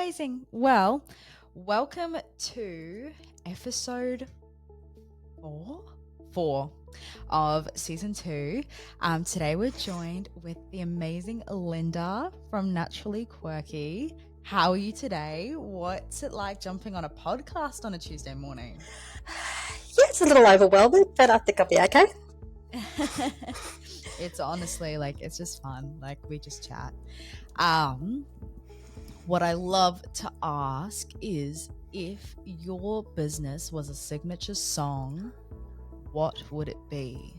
Amazing. Well, welcome to episode four of season 2. Today we're joined with the amazing Linda from Naturally Quirky. How are you today? What's it like jumping on a podcast on a Tuesday morning? Yeah, it's a little overwhelming, but I think I'll be okay. It's honestly it's just fun. We just chat. What I love to ask is, if your business was a signature song, what would it be?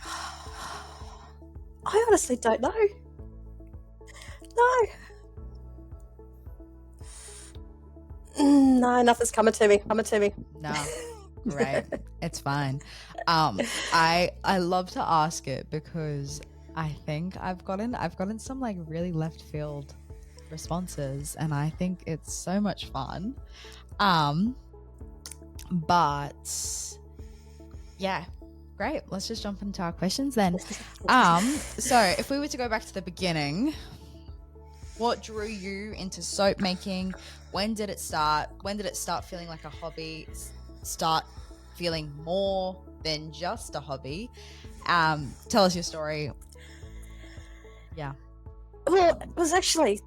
I honestly don't know. No, nothing's coming to me. No, great. It's fine. I love to ask it because I think I've gotten some really left field responses, and I think it's so much fun. But yeah, great. Let's just jump into our questions then. So if we were to go back to the beginning, what drew you into soap making? When did it start? When did it start feeling like a hobby? Start feeling more than just a hobby? Tell us your story. Yeah. Well, it was actually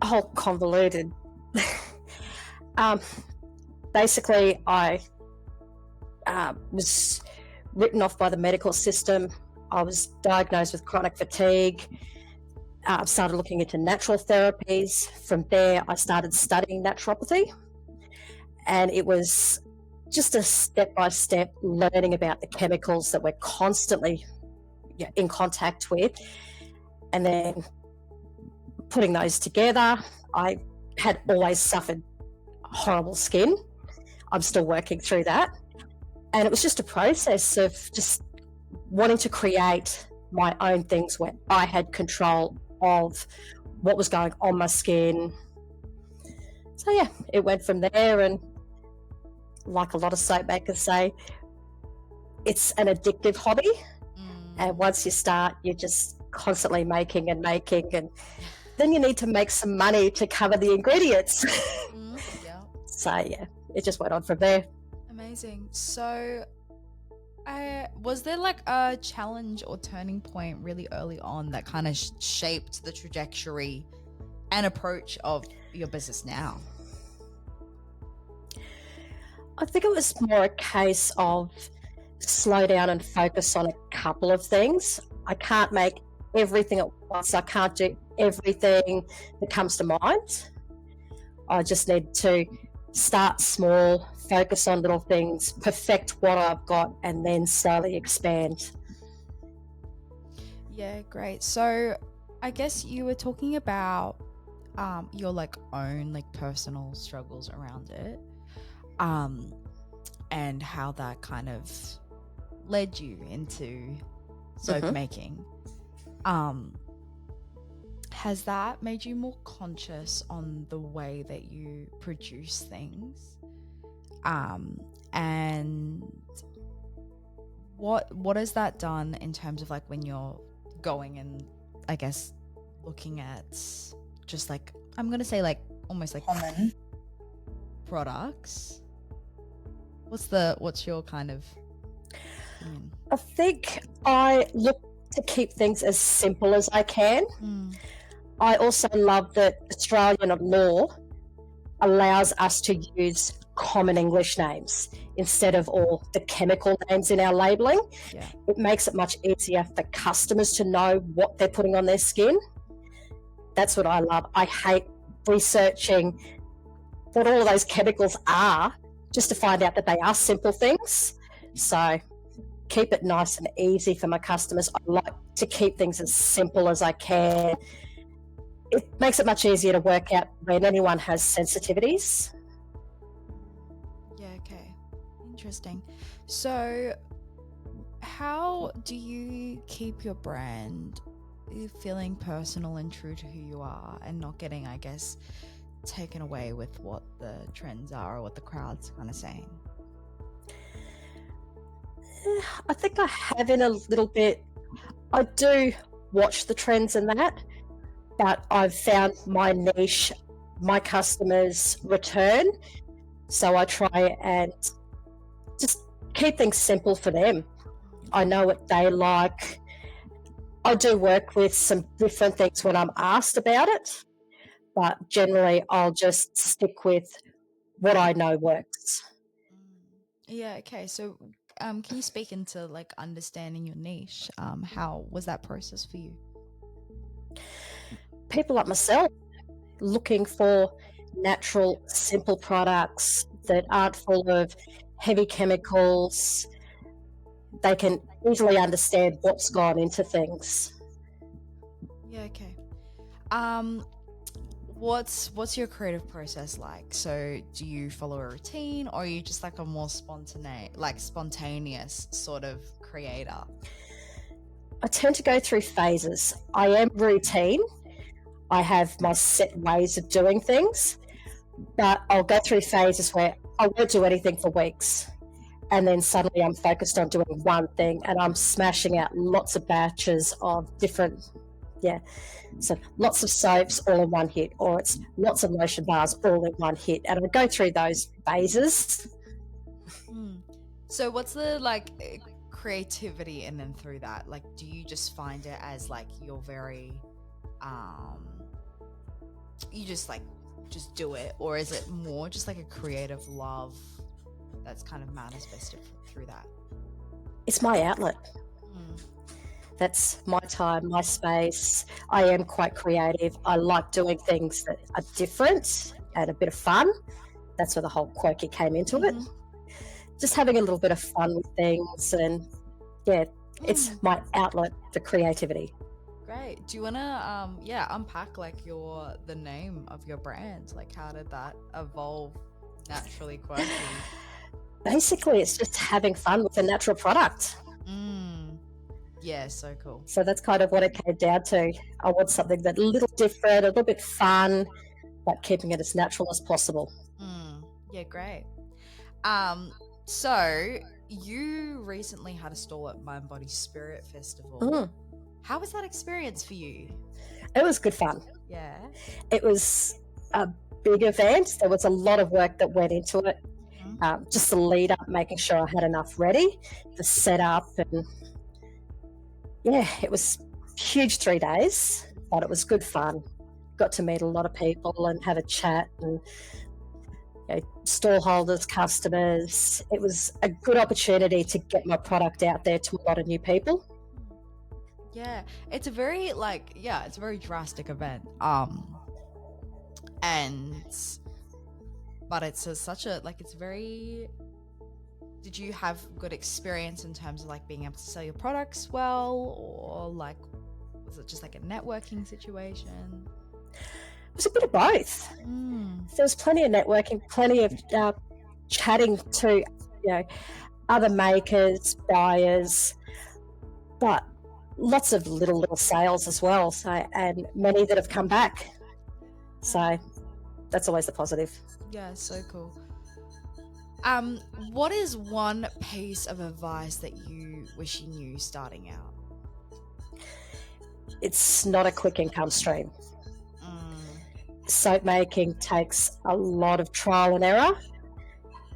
a whole convoluted. Basically, I was written off by the medical system. I was diagnosed with chronic fatigue. Started looking into natural therapies. From there, I started studying naturopathy, and it was just a step-by-step learning about the chemicals that we're constantly in contact with, and then putting those together. I had always suffered horrible skin. I'm still working through that, and it was just a process of just wanting to create my own things where I had control of what was going on my skin. So yeah, it went from there, and like a lot of soap makers say, it's an addictive hobby. And once you start, you're just constantly making, and then you need to make some money to cover the ingredients. Yeah. So yeah, it just went on from there. Amazing. So was there a challenge or turning point really early on that kind of shaped the trajectory and approach of your business now? I think it was more a case of slow down and focus on a couple of things. I can't make everything at once. I can't do everything that comes to mind. I just need to start small, focus on little things, perfect what I've got, and then slowly expand. Yeah, great. So I guess you were talking about your own personal struggles around it, and how that kind of led you into soap making. Has that made you more conscious on the way that you produce things? And what has that done in terms of when you're going and I guess looking at just I'm gonna say almost common products? What's your kind of opinion? I think I look to keep things as simple as I can. I also love that Australian law allows us to use common English names instead of all the chemical names in our labeling. Yeah. It makes it much easier for customers to know what they're putting on their skin. That's what I love. I hate researching what all of those chemicals are just to find out that they are simple things. So keep it nice and easy for my customers. I like to keep things as simple as I can. It makes it much easier to work out when anyone has sensitivities. Yeah, okay. Interesting. So how do you keep your brand feeling personal and true to who you are and not getting, I guess, taken away with what the trends are or what the crowd's kind of saying? I think I have in a little bit. I do watch the trends and that, but I've found my niche, my customers return. So I try and just keep things simple for them. I know what they like. I do work with some different things when I'm asked about it, but generally I'll just stick with what I know works. Yeah, okay. So can you speak into like understanding your niche? How was that process for you? People like myself looking for natural, simple products that aren't full of heavy chemicals. They can easily understand what's gone into things. Yeah, okay. Um, what's your creative process like? So do you follow a routine, or are you just like a more spontaneous sort of creator? I tend to go through phases. I am routine. I have my set ways of doing things, but I'll go through phases where I won't do anything for weeks. And then suddenly I'm focused on doing one thing and I'm smashing out lots of batches of different, so lots of soaps all in one hit, or it's lots of lotion bars all in one hit. And I go through those phases. So what's the like creativity in them through that? Like, do you just find it as like you're very, you just do it, or is it more just like a creative love that's kind of manifested through that? It's my outlet. That's my time, my space. I am quite creative. I like doing things that are different and a bit of fun. That's where the whole quirky came into it. Just having a little bit of fun with things, and it's my outlet for creativity. Great. Do you wanna unpack like the name of your brand? Like, how did that evolve? Naturally Quirky. Basically, it's just having fun with a natural product. Yeah, so cool. So that's kind of what it came down to. I want something that's a little different, a little bit fun, but keeping it as natural as possible. Yeah, great. So you recently had a stall at Mind Body Spirit Festival. How was that experience for you? It was good fun. Yeah. It was a big event. There was a lot of work that went into it. Just the lead up, making sure I had enough ready, the setup, and it was huge 3 days, but it was good fun. Got to meet a lot of people and have a chat, and stall holders, customers. It was a good opportunity to get my product out there to a lot of new people. Yeah, it's a very it's a very drastic event. But it's it's very. Did you have good experience in terms of like being able to sell your products well, or like was it just like a networking situation? It was a bit of both. There was plenty of networking, plenty of chatting to other makers, buyers, but lots of little sales as well. So, and many that have come back. So that's always the positive. Yeah, so cool. What is one piece of advice that you wish you knew starting out? It's not a quick income stream. Soap making takes a lot of trial and error.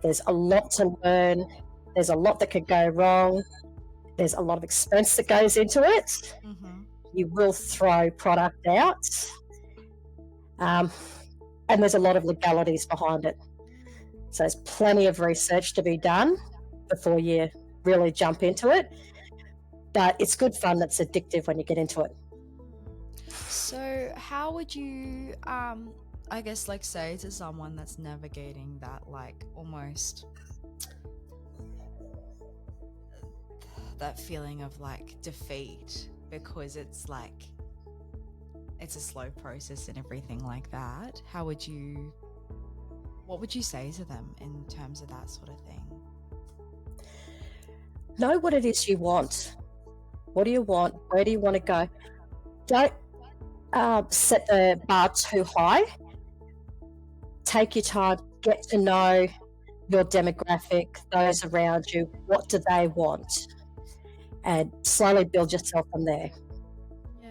There's a lot to learn. There's a lot that could go wrong. There's a lot of expense that goes into it. You will throw product out. And there's a lot of legalities behind it. So there's plenty of research to be done before you really jump into it. But it's good fun that's addictive when you get into it. So how would you, I guess, like say to someone that's navigating that, like almost that feeling of like defeat, because it's like, it's a slow process and everything like that. What would you say to them in terms of that sort of thing? Know what it is you want. What do you want? Where do you want to go? Don't set the bar too high. Take your time, get to know your demographic, those around you. What do they want? And slowly build yourself from there. Yeah.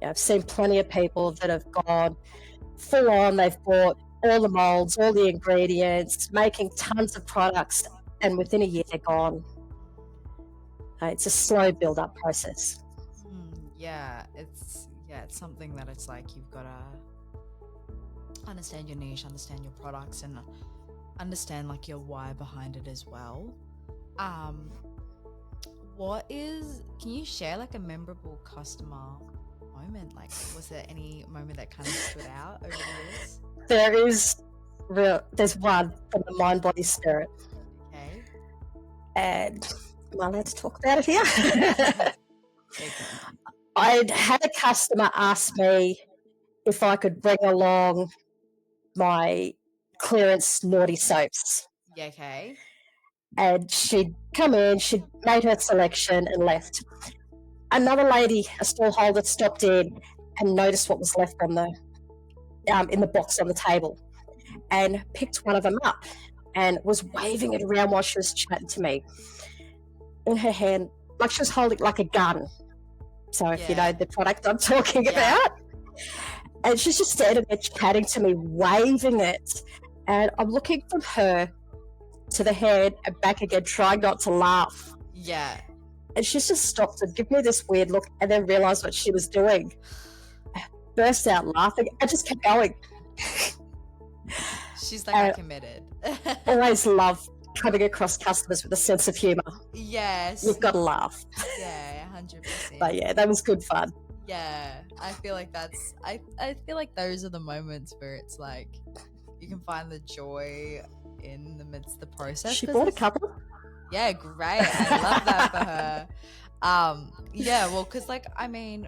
I've seen plenty of people that have gone full on. They've bought all the molds, all the ingredients, making tons of products, and within a year they're gone. It's a slow build-up process. Yeah, it's something that it's like you've got to understand your niche, understand your products, and understand like your why behind it as well. Can you share like a memorable customer moment? Like, was there any moment that kind of stood out over the years? There's one from the Mind Body Spirit. Okay. And am I allowed to talk about it here? I'd had a customer ask me if I could bring along my clearance naughty soaps. Yeah, okay. And she'd come in, she'd made her selection and left. Another lady, a stall holder, stopped in and noticed what was left on the in the box on the table, and picked one of them up and was waving it around while she was chatting to me. In her hand, like she was holding like a gun. So if you know the product I'm talking about. And she's just standing there chatting to me, waving it. And I'm looking from her to the hand and back again, trying not to laugh. Yeah. And she's just stopped and give me this weird look and then realised what she was doing. I burst out laughing and just kept going. She's like, I committed. Always love coming across customers with a sense of humour. Yes. You've got to laugh. Yeah, 100%. But yeah, that was good fun. Yeah, I feel like I feel like those are the moments where it's like you can find the joy in the midst of the process. She bought a couple. Yeah, great. I love that for her. Yeah, well, because like, I mean,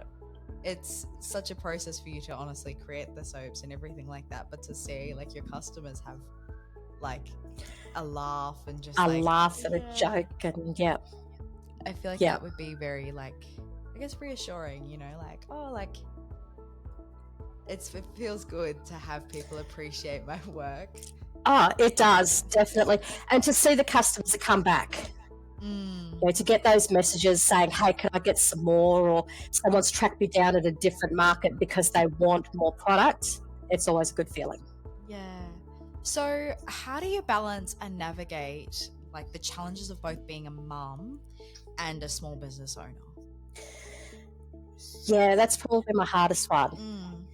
it's such a process for you to honestly create the soaps and everything like that, but to see like your customers have like a laugh and just a like, laugh and a joke, and I feel like that would be very like, I guess, reassuring, you know, like, oh, like it feels good to have people appreciate my work. Oh, it does, definitely. And to see the customers that come back, you know, to get those messages saying, hey, can I get some more? Or someone's tracked me down at a different market because they want more product. It's always a good feeling. Yeah. So how do you balance and navigate like the challenges of both being a mum and a small business owner? Yeah, that's probably my hardest one.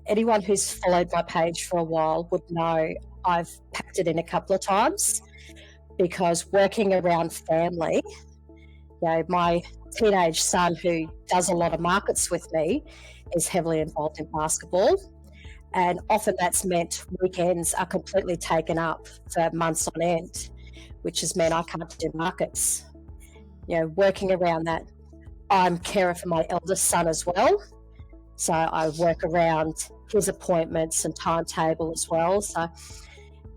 Anyone who's followed my page for a while would know I've packed it in a couple of times, because working around family, you know, my teenage son who does a lot of markets with me is heavily involved in basketball, and often that's meant weekends are completely taken up for months on end, which has meant I can't do markets. You know, working around that, I'm carer for my eldest son as well, so I work around his appointments and timetable as well, so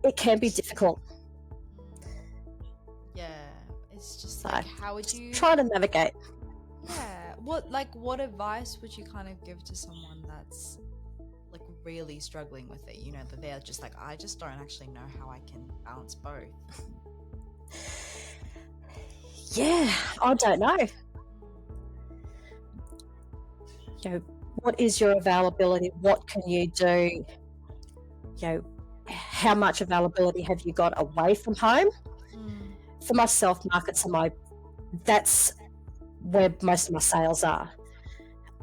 it can be difficult. Yeah, it's just like, how would you try to navigate? Yeah, what advice would you kind of give to someone that's like really struggling with it, you know, that they're just like, I just don't actually know how I can balance both? Yeah, I don't know. You know, what is your availability? What can you do? You know, how much availability have you got away from home? For myself, markets are that's where most of my sales are.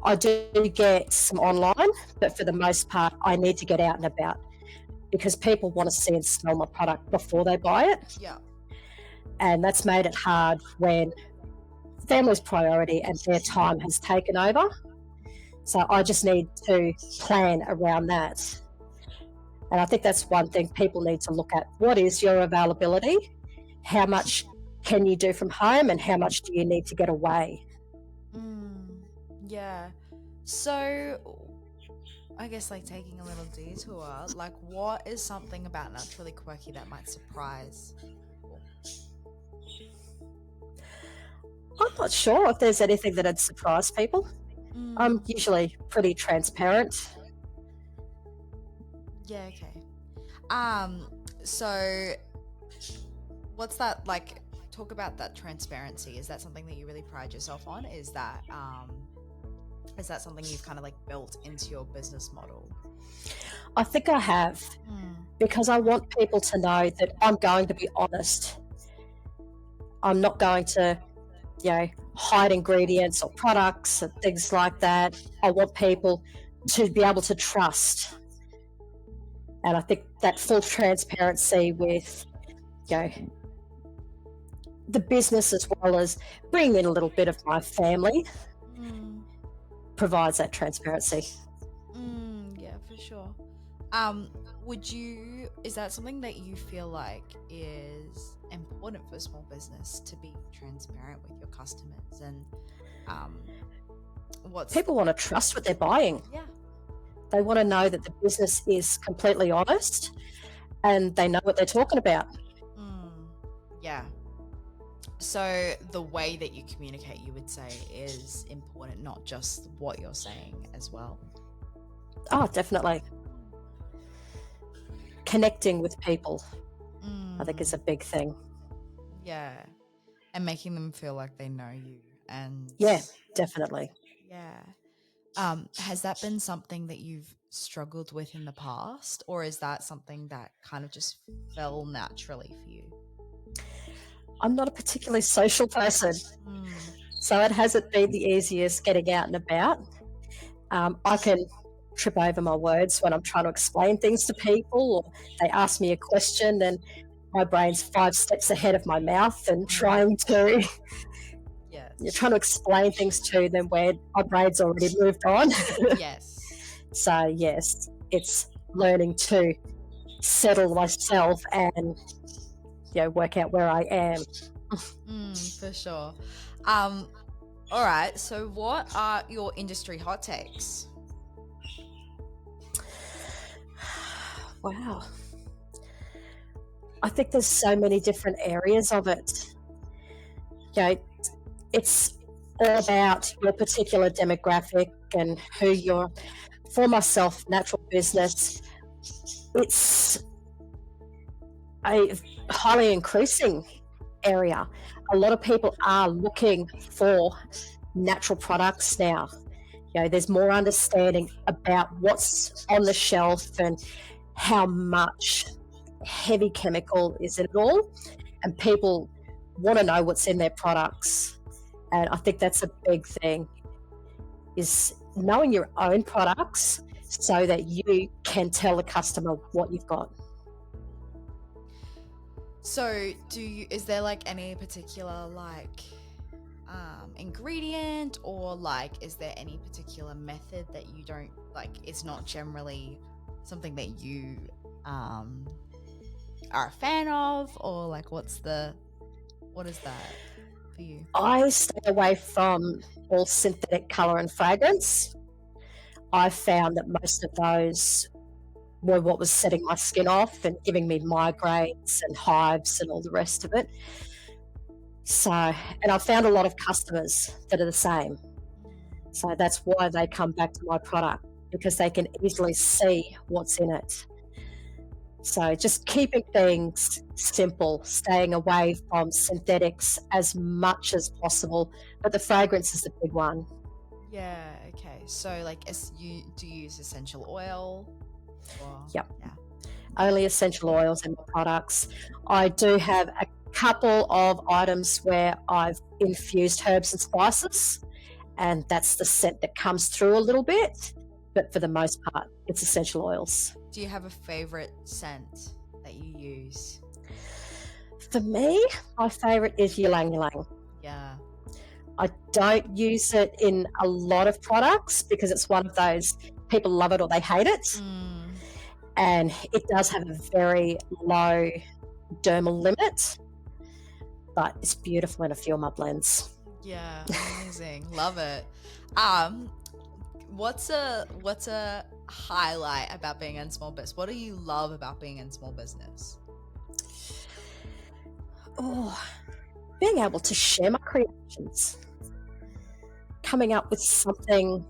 I do get some online, but for the most part, I need to get out and about because people want to see and smell my product before they buy it. Yeah. And that's made it hard when family's priority and their time has taken over. So I just need to plan around that. And I think that's one thing people need to look at. What is your availability? How much can you do from home and how much do you need to get away? Yeah. So I guess like taking a little detour, like what is something about Naturally Quirky that might surprise people? I'm not sure if there's anything that'd surprise people. I'm usually pretty transparent. Yeah, okay. So what's that like? Talk about that transparency. Is that something that you really pride yourself on? Is that Is that something you've kind of like built into your business model? I think I have, because I want people to know that I'm going to be honest. I'm not going to, hide ingredients or products and things like that. I want people to be able to trust. And I think that full transparency with, the business, as well as bringing in a little bit of my family, provides that transparency. Yeah, for sure. Is that something that you feel like is important for a small business, to be transparent with your customers? And People want to trust what they're buying. Yeah. They want to know that the business is completely honest and they know what they're talking about. Yeah. So the way that you communicate, you would say, is important, not just what you're saying as well. Oh, definitely. Connecting with people, I think, is a big thing. Yeah. And making them feel like they know you. And yeah, definitely. Yeah. Has that been something that you've struggled with in the past, or is that something that kind of just fell naturally for you? I'm not a particularly social person, so it hasn't been the easiest getting out and about. I can trip over my words when I'm trying to explain things to people, or they ask me a question and my brain's 5 steps ahead of my mouth and trying to you're trying to explain things to them where my brain's already moved on. Yes. So yes, it's learning to settle myself and work out where I am. For sure. All right. So, what are your industry hot takes? Wow. I think there's so many different areas of it. It's all about your particular demographic and who you're. For myself, natural business, it's a highly increasing area. A lot of people are looking for natural products now. There's more understanding about what's on the shelf and how much heavy chemical is in it all, and people want to know what's in their products. And I think that's a big thing, is knowing your own products so that you can tell the customer what you've got. So, is there like any particular ingredient, or is there any particular method that you don't like? It's not generally something that you are a fan of, or what is that for you? I stay away from all synthetic color and fragrance. I found that most of those were what was setting my skin off and giving me migraines and hives and all the rest of it. So, and I found a lot of customers that are the same. So that's why they come back to my product, because they can easily see what's in it. So just keeping things simple, staying away from synthetics as much as possible. But the fragrance is the big one. Yeah, okay. So do you use essential oil? Yep. Yeah. Only essential oils in my products. I do have a couple of items where I've infused herbs and spices, and that's the scent that comes through a little bit. But for the most part, it's essential oils. Do you have a favorite scent that you use? For me, my favorite is ylang ylang. Yeah. I don't use it in a lot of products because it's one of those, people love it or they hate it. And it does have a very low dermal limit, but it's beautiful in a few of my blends. Yeah, amazing. Love it. What's a highlight about being in small business? What do you love about being in small business? Oh, being able to share my creations, coming up with something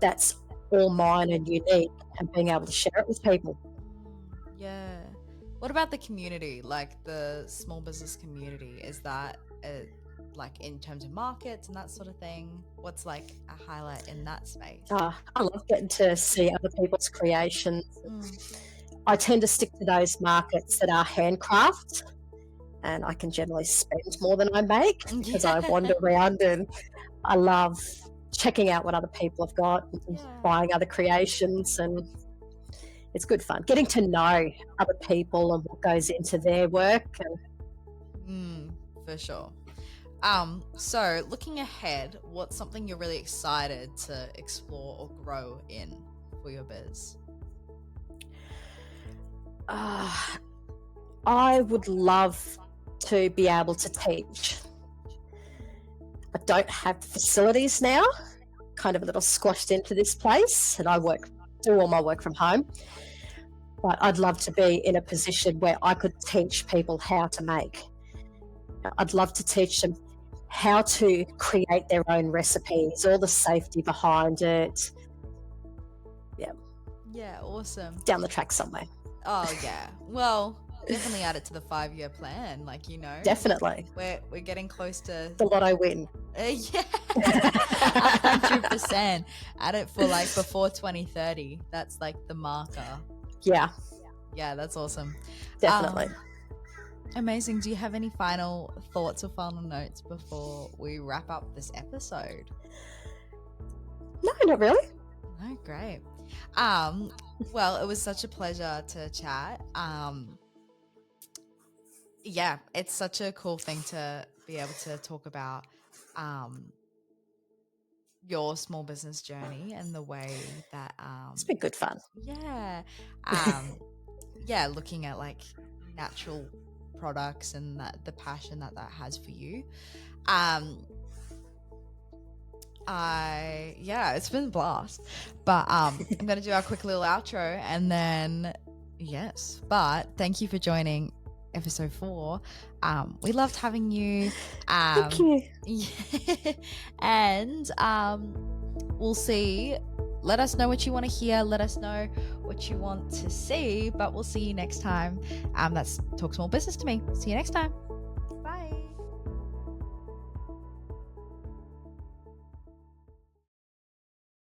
that's all mine and unique, and being able to share it with people. Yeah. What about the community, like the small business community? Is that like in terms of markets and that sort of thing? What's like a highlight in that space? I love getting to see other people's creations. Mm. I tend to stick to those markets that are handcrafts, and I can generally spend more than I make because I wander around and I love checking out what other people have got and buying other creations, and it's good fun getting to know other people and what goes into their work. For sure. So looking ahead, what's something you're really excited to explore or grow in for your biz? I would love to be able to teach. I don't have the facilities now, kind of a little squashed into this place, and I do all my work from home. But I'd love to be in a position where I could teach people how to make. I'd love to teach them how to create their own recipes, all the safety behind it. Yeah, awesome. Down the track somewhere. Oh yeah. Well, definitely add it to the 5-year plan. Like, you know, definitely. We're getting close to the lotto win. Yeah, 100%. Add it for like before 2030. That's like the marker. Yeah, that's awesome. Definitely. Amazing. Do you have any final thoughts or final notes before we wrap up this episode? No, not really. No, great. Well, it was such a pleasure to chat. Yeah, it's such a cool thing to be able to talk about your small business journey and the way that it's been good fun. Yeah, looking at like natural products and the passion that has for you. It's been a blast, but I'm gonna do our quick little outro and then but thank you for joining episode 4. We loved having you. Thank you. And we'll see. Let us know what you want to hear. Let us know what you want to see, but we'll see you next time. That's Talk Small Business to Me. See you next time.